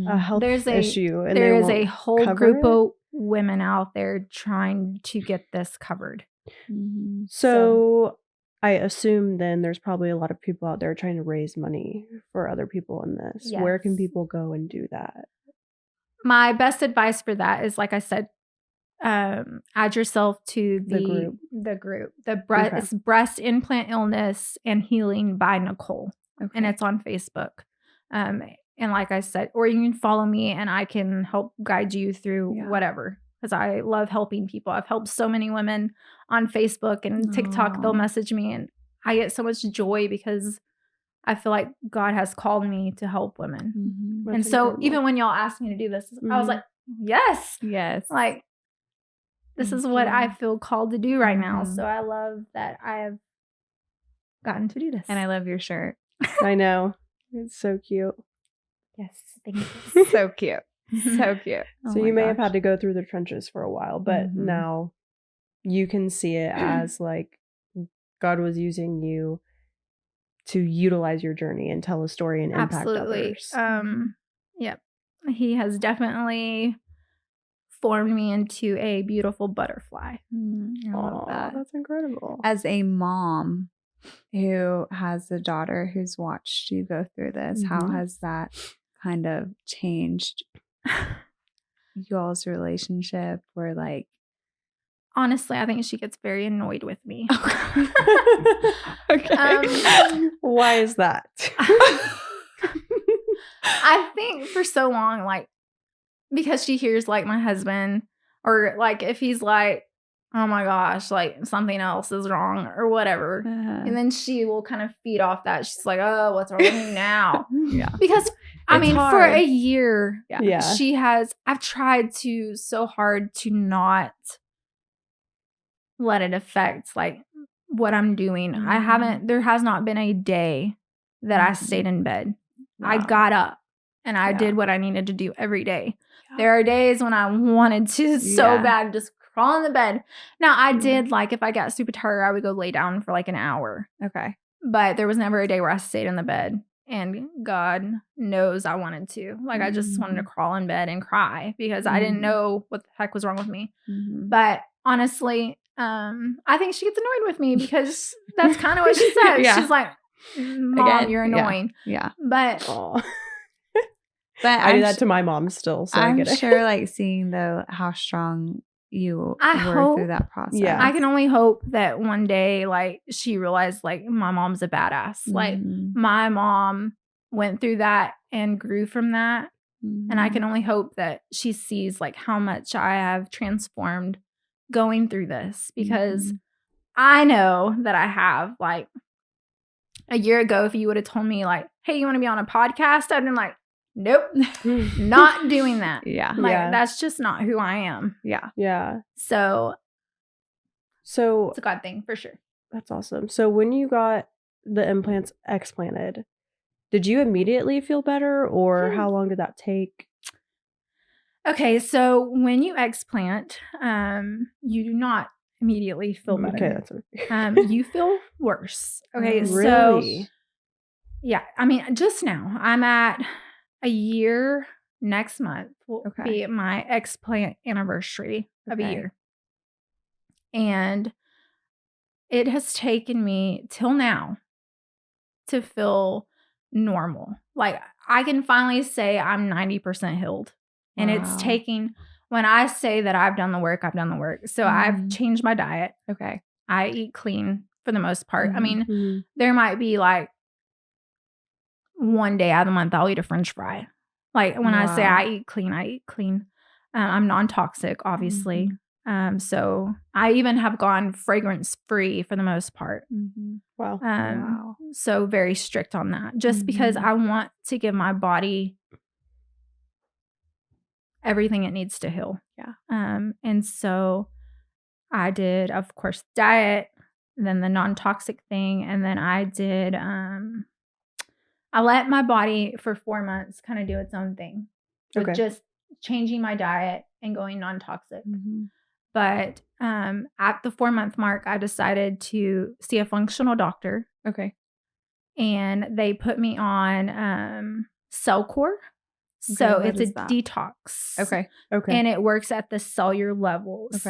a health issue. And there is a whole group of women out there trying to get this covered. So I assume then there's probably a lot of people out there trying to raise money for other people in this. Yes. Where can people go and do that? My best advice for that is, like I said, add yourself to the group. It's Breast Implant Illness and Healing by Nicole. Okay. And it's on Facebook. And like I said, or you can follow me and I can help guide you through whatever. Because I love helping people. I've helped so many women on Facebook and TikTok. They'll message me and I get so much joy because I feel like God has called me to help women. And so incredible. Even when y'all asked me to do this, I was like, yes. Like, this is what I feel called to do right now. So I love that I have gotten to do this. And I love your shirt. I know. It's so cute. Yes. Thank you. So cute. So cute. So you may have had to go through the trenches for a while, but now you can see it as like God was using you to utilize your journey and tell a story and impact others. Yep. He has definitely formed me into a beautiful butterfly. I love that. That's incredible. As a mom who has a daughter who's watched you go through this, how has that kind of changed y'all's relationship? Or like, honestly, I think she gets very annoyed with me. Okay. Why is that? I think for so long, like, because she hears like my husband, or like if he's like, oh my gosh, like something else is wrong or whatever. And then she will kind of feed off that. She's like, oh, what's wrong with me now? Because I mean, hard. For a year, I've tried so hard to not let it affect like what I'm doing. There has not been a day that I stayed in bed. Wow. I got up and I did what I needed to do every day. There are days when I wanted to so bad just crawl in the bed. Now I did, like, if I got super tired, I would go lay down for like an hour. Okay. But there was never a day where I stayed in the bed. And God knows I wanted to. Like, I just wanted to crawl in bed and cry because I didn't know what the heck was wrong with me. But honestly, I think she gets annoyed with me because that's kind of what she says. She's like, Mom, you're annoying. But I do that to my mom still. So I'm I get it. sure, like, seeing though how strong you were through that process. Yeah, I can only hope that one day, like, she realized, like, my mom's a badass. Like, my mom went through that and grew from that. And I can only hope that she sees, like, how much I have transformed going through this, because I know that I have. Like, a year ago, if you would have told me, like, hey, you want to be on a podcast? I'd been like, nope, not doing that. That's just not who I am. Yeah. So it's a God thing for sure. That's awesome. So when you got the implants explanted, did you immediately feel better, or how long did that take? Okay, so when you explant, you do not immediately feel better. Okay, that's okay. You feel worse. Okay, Really? so yeah, I mean, just now I'm at a year. Next month will be my explant anniversary of a year, and it has taken me till now to feel normal. Like I can finally say I'm 90% healed. And it's taking, when I say that I've done the work, I've done the work. So I've changed my diet. Okay. I eat clean for the most part. I mean, there might be like one day out of the month I'll eat a French fry. Like when I say I eat clean, I eat clean. I'm non-toxic, obviously. So I even have gone fragrance free for the most part. Wow. So very strict on that, just because I want to give my body everything it needs to heal. And so I did, of course, diet, then the non-toxic thing, and then I did. I let my body for 4 months kind of do its own thing with just changing my diet and going non-toxic. But at the 4-month mark, I decided to see a functional doctor. And they put me on Cellcore. So it's a detox. Okay. And it works at the cellular levels.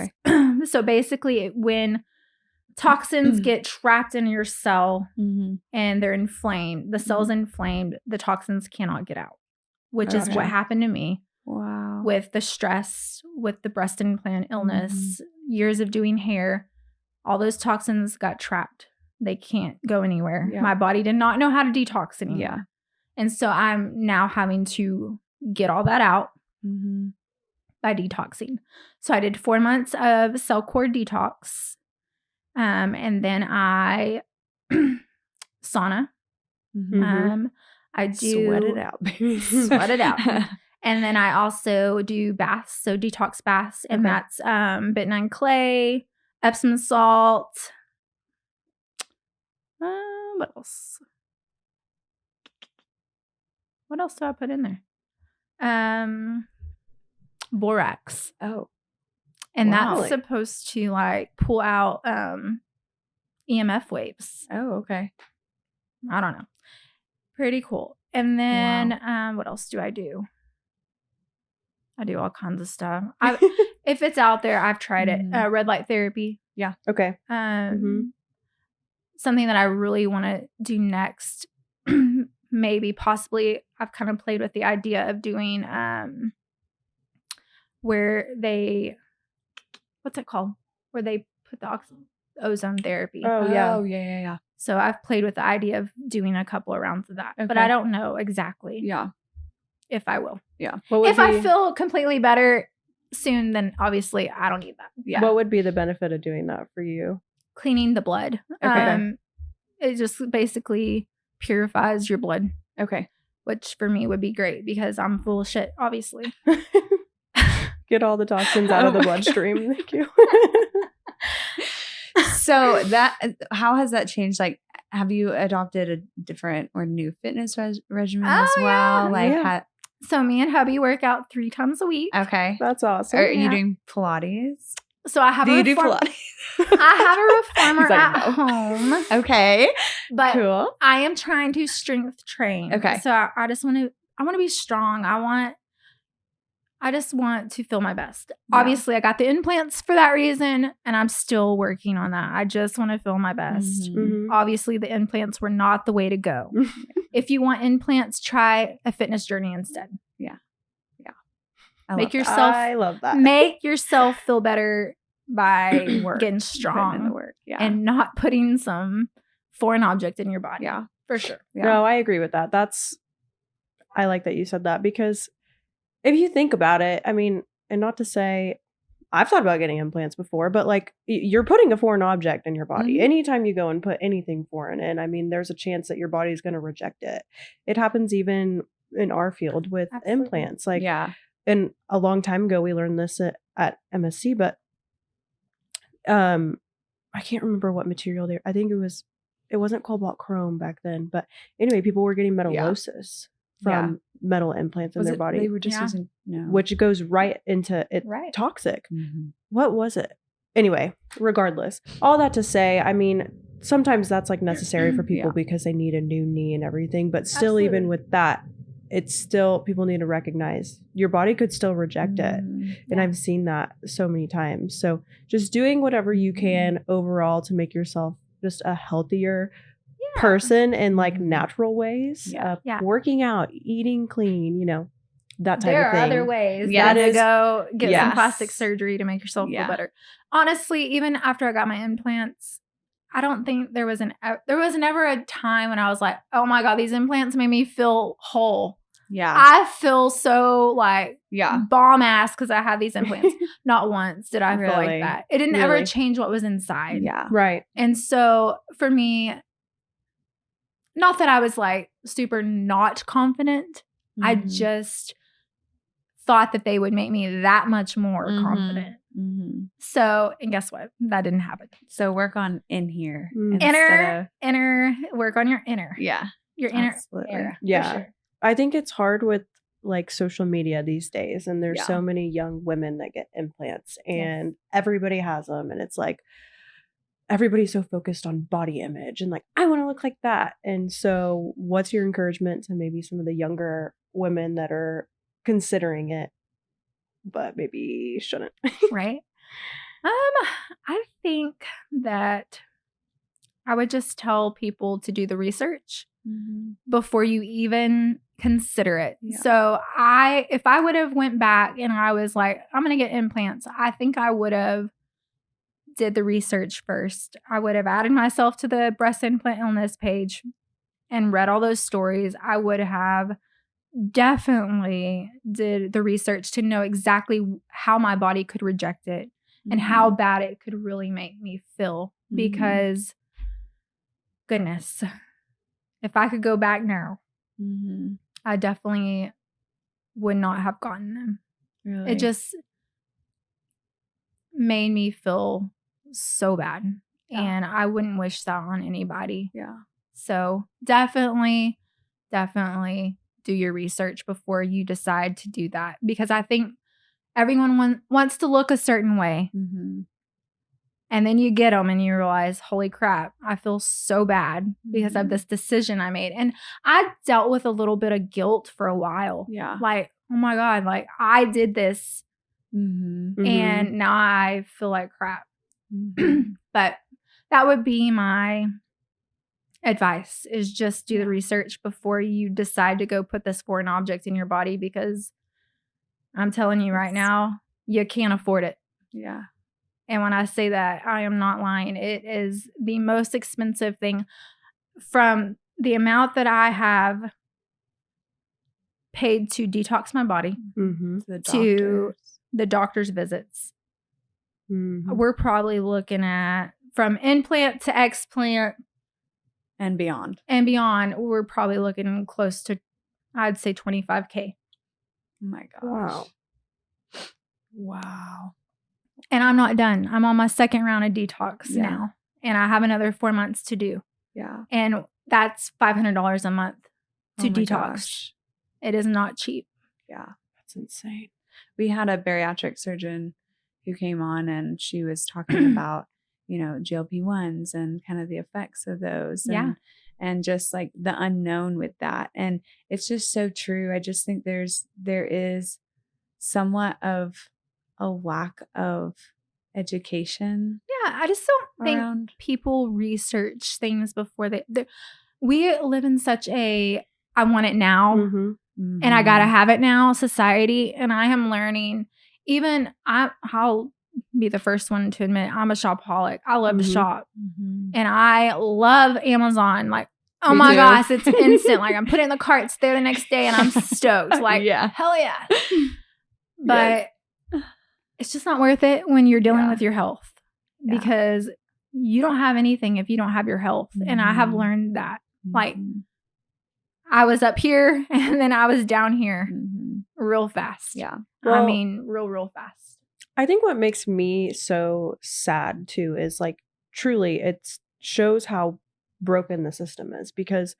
So basically, when toxins get trapped in your cell and they're inflamed, the cell's inflamed, the toxins cannot get out, which is what happened to me. With the stress, with the breast implant illness, years of doing hair, all those toxins got trapped. They can't go anywhere. My body did not know how to detox anymore. And so I'm now having to get all that out by detoxing. So I did 4 months of Cellcore detox. And then I sauna. I do Sweat it out. Sweat it out. And then I also do baths, so detox baths, and that's bentonite clay, Epsom salt. What else? What else do I put in there? Borax. And that's supposed to like pull out EMF waves. Okay. I don't know. Pretty cool. And then what else do? I do all kinds of stuff. If it's out there, I've tried it. Red light therapy. Okay. Something that I really want to do next, maybe possibly, I've kind of played with the idea of doing where they, what's it called? Where they put the ozone therapy. Yeah. So I've played with the idea of doing a couple of rounds of that, but I don't know exactly. If I will. If I feel completely better soon, then obviously I don't need that. What would be the benefit of doing that for you? Cleaning the blood. It just basically purifies your blood. Which for me would be great because I'm full of shit, obviously. Get all the toxins out of the bloodstream. Thank you. So how has that changed? Like, have you adopted a different or new fitness regimen as well? So me and hubby work out 3 times a week. That's awesome. Are you doing Pilates? So I have do Pilates? I have a reformer at home. But cool. I am trying to strength train. So I just want to be strong. I just want to feel my best. Obviously, I got the implants for that reason, and I'm still working on that. I just want to feel my best. Obviously, the implants were not the way to go. If you want implants, try a fitness journey instead. I love that. Make yourself feel better by getting strong in the work. and not putting some foreign object in your body. For sure. No, I agree with that. I like that you said that because if you think about it, I mean, and not to say I've thought about getting implants before, but like you're putting a foreign object in your body. Anytime you go and put anything foreign in, I mean, there's a chance that your body's going to reject it. It happens even in our field with implants. Like, and a long time ago, we learned this at MSC, but I can't remember what material I think it wasn't cobalt chrome back then, but anyway, people were getting metallosis from metal implants in their body. They were just using which goes right into it. Right. Toxic. What was it? Anyway, regardless, all that to say, I mean, sometimes that's like necessary for people because they need a new knee and everything, but still, even with that, it's still, people need to recognize your body could still reject it. And I've seen that so many times. So just doing whatever you can overall to make yourself just a healthier person in like natural ways, working out, eating clean, you know, that type of thing. There are other ways to go get some plastic surgery to make yourself feel better. Honestly, even after I got my implants, I don't think there was never a time when I was like, oh my God, these implants made me feel whole. Yeah. I feel so like bomb ass because I had these implants. Not once did I feel like that. It didn't ever change what was inside. Yeah. Right. And so for me, not that I was like super not confident. I just thought that they would make me that much more confident. So, and guess what? That didn't happen. So work on in here. Inner, work on your inner. Yeah. Your inner. Absolutely. Yeah. Sure. I think it's hard with like social media these days, and there's so many young women that get implants and everybody has them, and it's like everybody's so focused on body image and like, I want to look like that. And so what's your encouragement to maybe some of the younger women that are considering it but maybe shouldn't? Right. I think that I would just tell people to do the research before you even consider it. So if I would have went back and I was like, I'm going to get implants, I think I would have did the research first. I would have added myself to the breast implant illness page and read all those stories. I would have definitely did the research to know exactly how my body could reject it and how bad it could really make me feel. Because goodness, if I could go back now, I definitely would not have gotten them. Really? It just made me feel so bad. And I wouldn't wish that on anybody. Yeah. So definitely do your research before you decide to do that. Because I think everyone wants to look a certain way. And then you get them and you realize, holy crap, I feel so bad because of this decision I made. And I dealt with a little bit of guilt for a while. Yeah. Like, oh my God, like I did this and now I feel like crap. But that would be my advice, is just do the research before you decide to go put this foreign object in your body, because I'm telling you right now, you can't afford it. Yeah. And when I say that, I am not lying. It is the most expensive thing. From the amount that I have paid to detox my body to the doctor's visits, we're probably looking at, from implant to explant and beyond, we're probably looking close to, I'd say, $25,000. Oh my gosh. Wow. And I'm not done. I'm on my second round of detox now. And I have another 4 months to do. Yeah. And that's $500 a month to detox. Gosh. It is not cheap. Yeah. That's insane. We had a bariatric surgeon who came on, and she was talking about, you know, GLP-1s and kind of the effects of those. And just like the unknown with that. And it's just so true. I just think there is somewhat of a lack of education. Yeah, I just don't think people research things before we live in such a I want it now and I gotta have it now society. And I am learning, even I'll be the first one to admit I'm a shopaholic. I love to shop and I love Amazon. Like, oh Me my too. gosh, it's instant. Like, I'm putting it in the cart, it's there the next day and I'm stoked. Like, hell yeah. But it's just not worth it when you're dealing with your health, because you don't have anything if you don't have your health. And I have learned that. Like, I was up here and then I was down here real fast. Yeah. Well, I mean, real fast. I think what makes me so sad too is like truly, it shows how broken the system is because,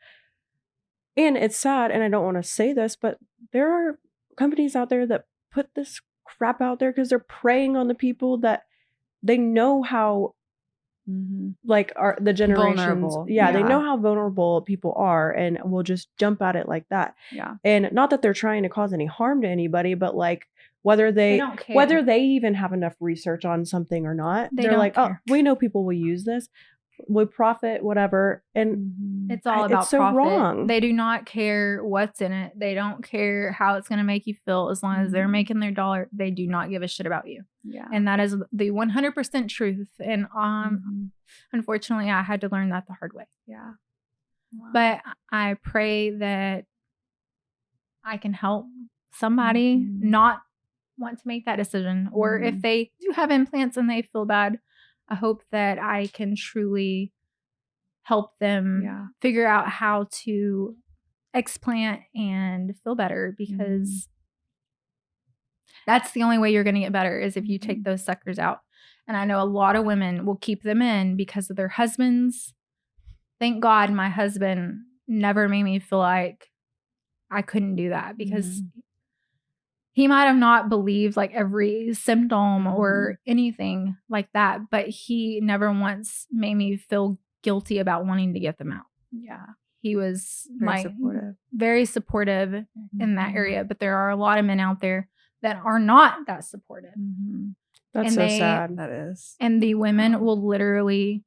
and it's sad, and I don't want to say this, but there are companies out there that put this crap out there because they're preying on the people that they know how like the generations vulnerable. they know how vulnerable people are and will just jump at it like that. And not that they're trying to cause any harm to anybody, but like whether they don't care. whether they even have enough research on something or not, they're don't like, care. oh, we know people will use this, we profit, whatever. And it's all about it's so profit. wrong. They do not care what's in it. They don't care how it's going to make you feel. As long as they're making their dollar, they do not give a shit about you. And that is the 100% truth. And unfortunately, I had to learn that the hard way. Wow. But I pray that I can help somebody not want to make that decision. Or if they do have implants and they feel bad, I hope that I can truly help them figure out how to explant and feel better, because that's the only way you're going to get better is if you take those suckers out. And I know a lot of women will keep them in because of their husbands. Thank God my husband never made me feel like I couldn't do that, because he might have not believed like every symptom or anything like that, but he never once made me feel guilty about wanting to get them out. He was very supportive in that area, but there are a lot of men out there that are not that supportive. That's so sad. That is. And the women will literally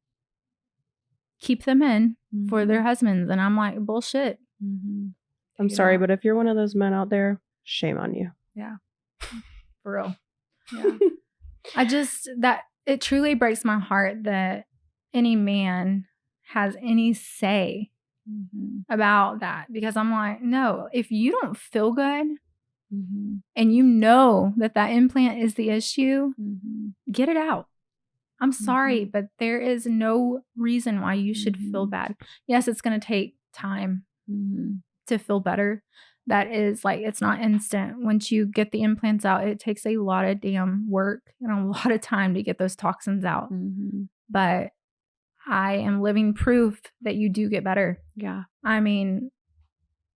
keep them in for their husbands. And I'm like, bullshit. I'm sorry, but if you're one of those men out there, shame on you. For real. It truly breaks my heart that any man has any say about that, because I'm like, no, if you don't feel good and you know that implant is the issue, get it out. I'm sorry, but there is no reason why you should feel bad. Yes, it's going to take time to feel better. That is like, it's not instant. Once you get the implants out, it takes a lot of damn work and a lot of time to get those toxins out. But I am living proof that you do get better. I mean,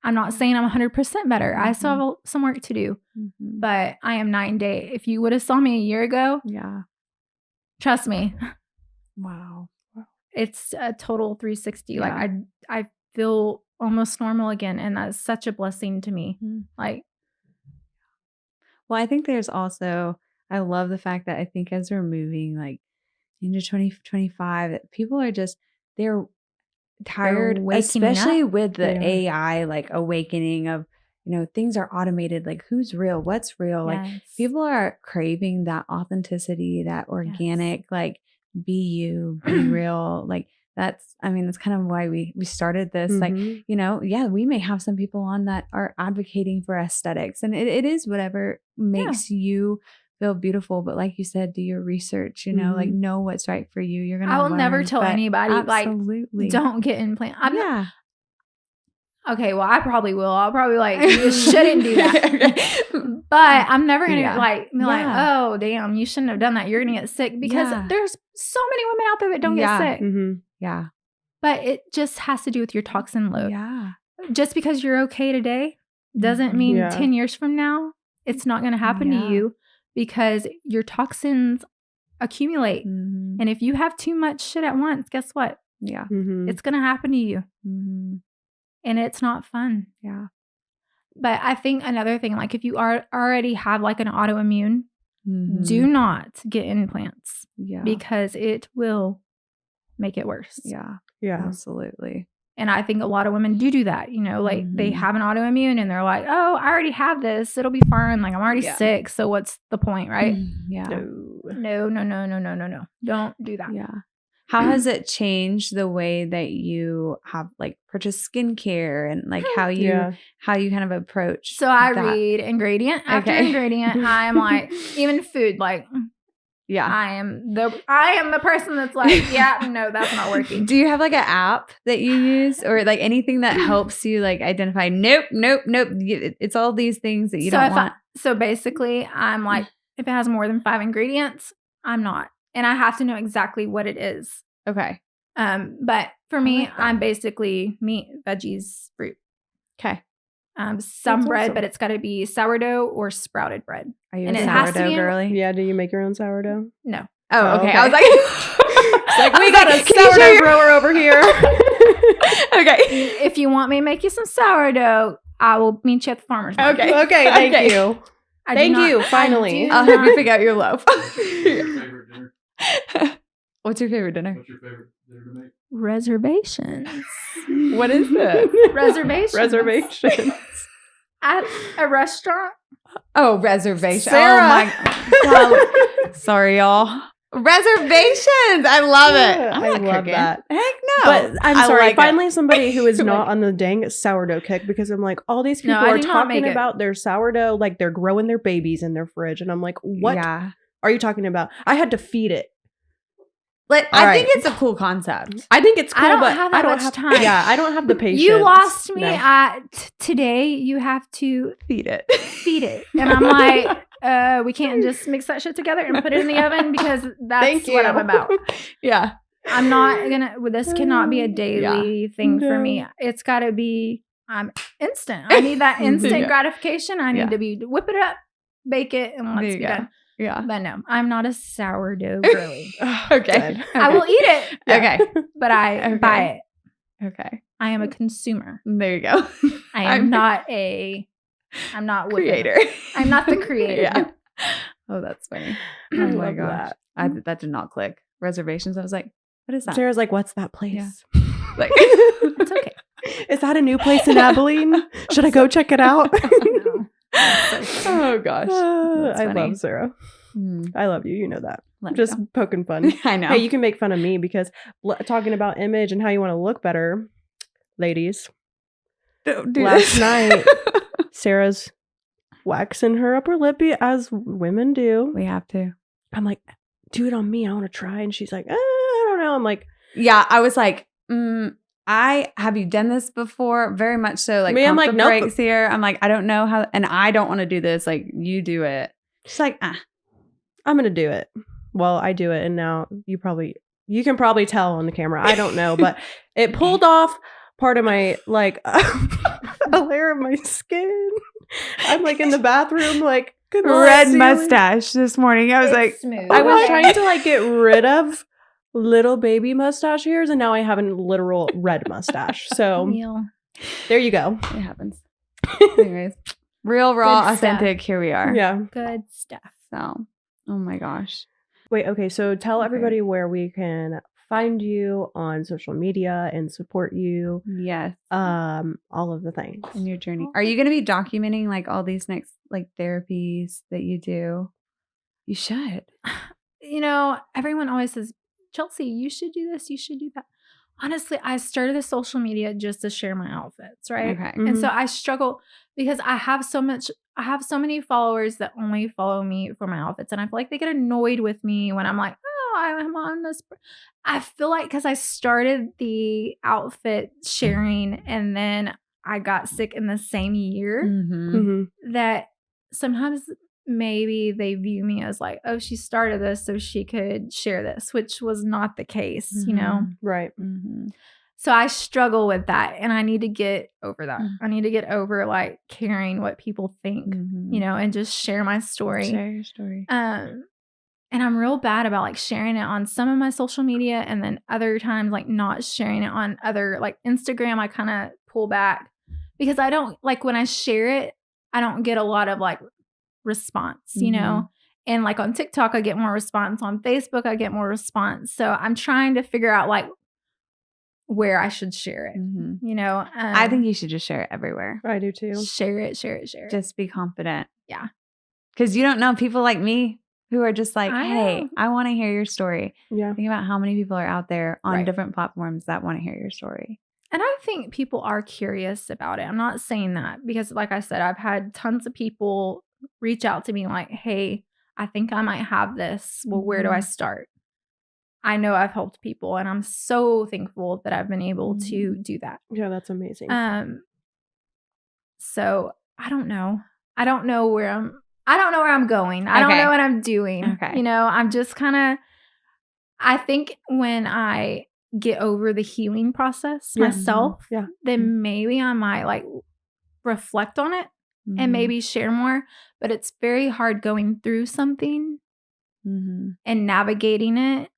I'm not saying I'm 100% better. I still have some work to do, but I am night and day. If you would have saw me a year ago, trust me. It's a total 360. Like I feel almost normal again, and that's such a blessing to me. Like, well, I think there's also, I love the fact that I think as we're moving like into 2025, that people are just, they're tired, especially with the AI like awakening of, you know, things are automated, like who's real, what's real. Like people are craving that authenticity, that organic, like be you, be real. Like that's kind of why we started this. Like, you know, we may have some people on that are advocating for aesthetics, and it is whatever makes you feel beautiful. But like you said, do your research, you know, like know what's right for you. You're going to I will never tell anybody like, don't get implant. Okay, well, I probably will. I'll probably like, you shouldn't do that. But I'm never going to like, oh, damn, you shouldn't have done that. You're going to get sick, because there's so many women out there that don't get sick. But it just has to do with your toxin load. Just because you're okay today doesn't mean 10 years from now, it's not going to happen to you, because your toxins accumulate. And if you have too much shit at once, guess what? It's going to happen to you. And it's not fun. But I think another thing, like if you already have like an autoimmune, do not get implants, because it will make it worse. Absolutely. And I think a lot of women do that, you know, like they have an autoimmune and they're like, oh, I already have this, it'll be fine. Like I'm already sick. So what's the point, right? No. Don't do that. How has it changed the way that you have like purchased skincare and like how you kind of approach? So I read ingredient after ingredient. I'm like, even food, like, I am the person that's like, no, that's not working. Do you have like an app that you use, or like anything that helps you like identify? Nope. It's all these things that you don't want. So basically, I'm like, if it has more than 5 ingredients, I'm not. And I have to know exactly what it is. Okay. But for me, like that. I'm basically meat, veggies, fruit. Okay. Some That's bread, awesome. but it's got to be sourdough or sprouted bread. Are you And a it has to sourdough be in- girly? Yeah, do you make your own sourdough? No. Oh, okay. okay. I was like, It's like, we I was got like, a can you share sourdough your- grower over here. Okay. If you want me to make you some sourdough, I will meet you at the farmer's market. Okay. Okay, thank Okay. you. I do Thank not- you, I finally. do I'll help you not- pick out your loaf. Favorite dinner? What's your favorite dinner? What's your favorite dinner to make? Reservations. What is this? Reservations. Reservations. At a restaurant. Oh, reservation. Sarah. Oh my God. Sorry, y'all. Reservations. I love it. Yeah, I'm I not love cooking. that. Heck no. But I'm I sorry, like it. finally somebody who is Like not it. on the dang sourdough kick, because I'm like, all these No, people I are do not talking make it. about their sourdough like they're growing their babies in their fridge. And I'm like, what Yeah. are you talking about? I had to feed it. Like, All I right. think it's a cool concept. I think it's cool, I don't but have that I don't much have time. Yeah, I don't have the patience. You lost me No. at today. You have to Feed it. feed it. And I'm like, we can't just mix that shit together and put it in the oven because that's Thank what you. I'm about. Yeah. I'm not gonna. This cannot be a daily thing for me. No. It's got to be instant. I need that instant Yeah. gratification. I need Yeah. to be whip it up, bake it, and There let's you be go. done. Yeah. But no, I'm not a sourdough girly. Okay. Good. I will eat it, Okay. but I Okay. buy it. Okay. I am a consumer. There you go. I am I'm not a. I'm not whipping it. creator. I'm not the creator. Yeah. No. Oh, that's funny. I Oh my love gosh. that. That did not click. Reservations. I was like, what is that? Sarah's like, what's that place? Like, It's okay. Is that a new place in Abilene? Should I go check it out? No. oh gosh. That's I funny. love Sarah. I love you. You know that. Let me Just go. poking fun. I know. Hey, you can make fun of me because talking about image and how you want to look better, ladies. Don't do Last this. night, Sarah's waxing her upper lip as women do. We have to. I'm like, do it on me. I want to try. And she's like, I don't know. I'm like, Yeah, I was like, have you done this before? Very much so. Like, Me, I'm pump like, the nope. brakes here. I'm like, I don't know how, and I don't want to do this. Like, you do it. She's like, I'm going to do it. Well, I do it. And now you can probably tell on the camera. I don't know, but it pulled off part of my, like, a layer of my skin. I'm like in the bathroom, like, red mustache this morning. I was like, smooth. I was Okay. trying to like get rid of little baby mustache hairs, and now I have a literal red mustache. So Meal. there you go. it happens. Anyways, real, raw, Good stuff. authentic. Here we are. Yeah. Good stuff. So, oh my gosh. Wait, okay. So tell Okay. everybody where we can find you on social media and support you. Yes. All of the things. In your journey. Are you going to be documenting like all these next like therapies that you do? You should. You know, everyone always says, Chelsea, you should do this, you should do that. Honestly, I started the social media just to share my outfits, right? Okay. And so I struggle because I have so many followers that only follow me for my outfits. And I feel like they get annoyed with me when I'm like, oh, I'm on this. I feel like because I started the outfit sharing and then I got sick in the same year Mm-hmm. Mm-hmm. that sometimes maybe they view me as like, oh, she started this so she could share this, which was not the case, you know? Right. Mm-hmm. So I struggle with that and I need to get over that. Mm. I need to get over like caring what people think, Mm-hmm. you know, and just share my story. Share your story. And I'm real bad about like sharing it on some of my social media and then other times like not sharing it on other like Instagram. I kind of pull back because I don't like when I share it, I don't get a lot of like response, you know? And like on TikTok, I get more response. On Facebook, I get more response. So I'm trying to figure out like where I should share it, Mm-hmm. you know? I think you should just share it everywhere. I do too. share it. Just be confident. Yeah. Because you don't know people like me who are just like, I hey, know. I want to hear your story. Yeah. Think about how many people are out there on Right. different platforms that want to hear your story. And I think people are curious about it. I'm not saying that because, like I said, I've had tons of people reach out to me like, hey, I think I might have this. Well, where do I start? I know I've helped people and I'm so thankful that I've been able to do that. Yeah, that's amazing. So I don't know. I don't know where I'm going. I don't Okay. know what I'm doing. Okay. You know, I'm just kind of, I think when I get over the healing process myself, then maybe I might like reflect on it and maybe share more. But it's very hard going through something and navigating it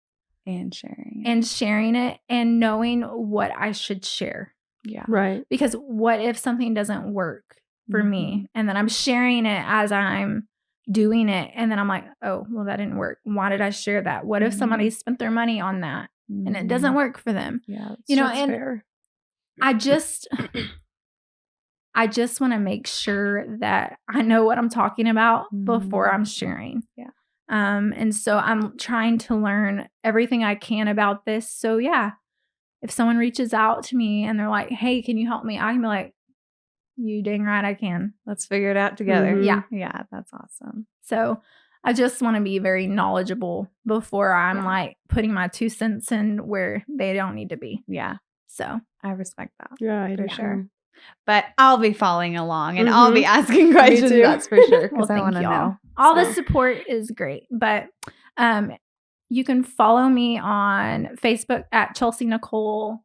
and sharing it and knowing what I should share. Yeah. Right. Because what if something doesn't work for me and then I'm sharing it as I'm doing it and then I'm like, oh, well, that didn't work. Why did I share that? What if somebody spent their money on that and it doesn't work for them? Yeah. You know, That's and fair. I just want to make sure that I know what I'm talking about before I'm sharing. Yeah. And so I'm trying to learn everything I can about this. So yeah, if someone reaches out to me and they're like, hey, can you help me? I can be like, you dang right I can. Let's figure it out together. Yeah. Yeah, that's awesome. So I just want to be very knowledgeable before I'm like putting my 2 cents in where they don't need to be. Yeah. So I respect that. Yeah, I for do sure. too. But I'll be following along and I'll be asking questions. too. That's for sure. well, Because I thank want to y'all. know. All the support is great. But you can follow me on Facebook at Chelsea Nicole,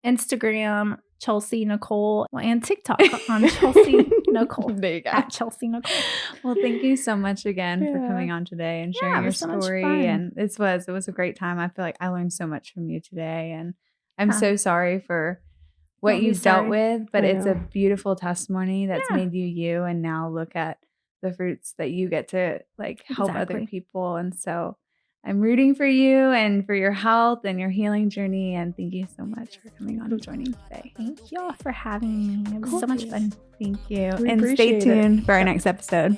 Instagram, Chelsea Nicole, and TikTok on Chelsea Nicole. There you go. At Chelsea Nicole. Well, thank you so much again for coming on today and sharing it your was so much story. fun. And it was a great time. I feel like I learned so much from you today. And I'm so sorry for what Don't be you've dealt sorry. with, but I it's know. a beautiful testimony that's Yeah. made you you. And now look at the fruits that you get to like help other Exactly. people. And so I'm rooting for you and for your health and your healing journey. And thank you so much for coming on and joining today. Thank y'all for having me. It was so much fun. Thank you. We And stay appreciate it. tuned for our next episode.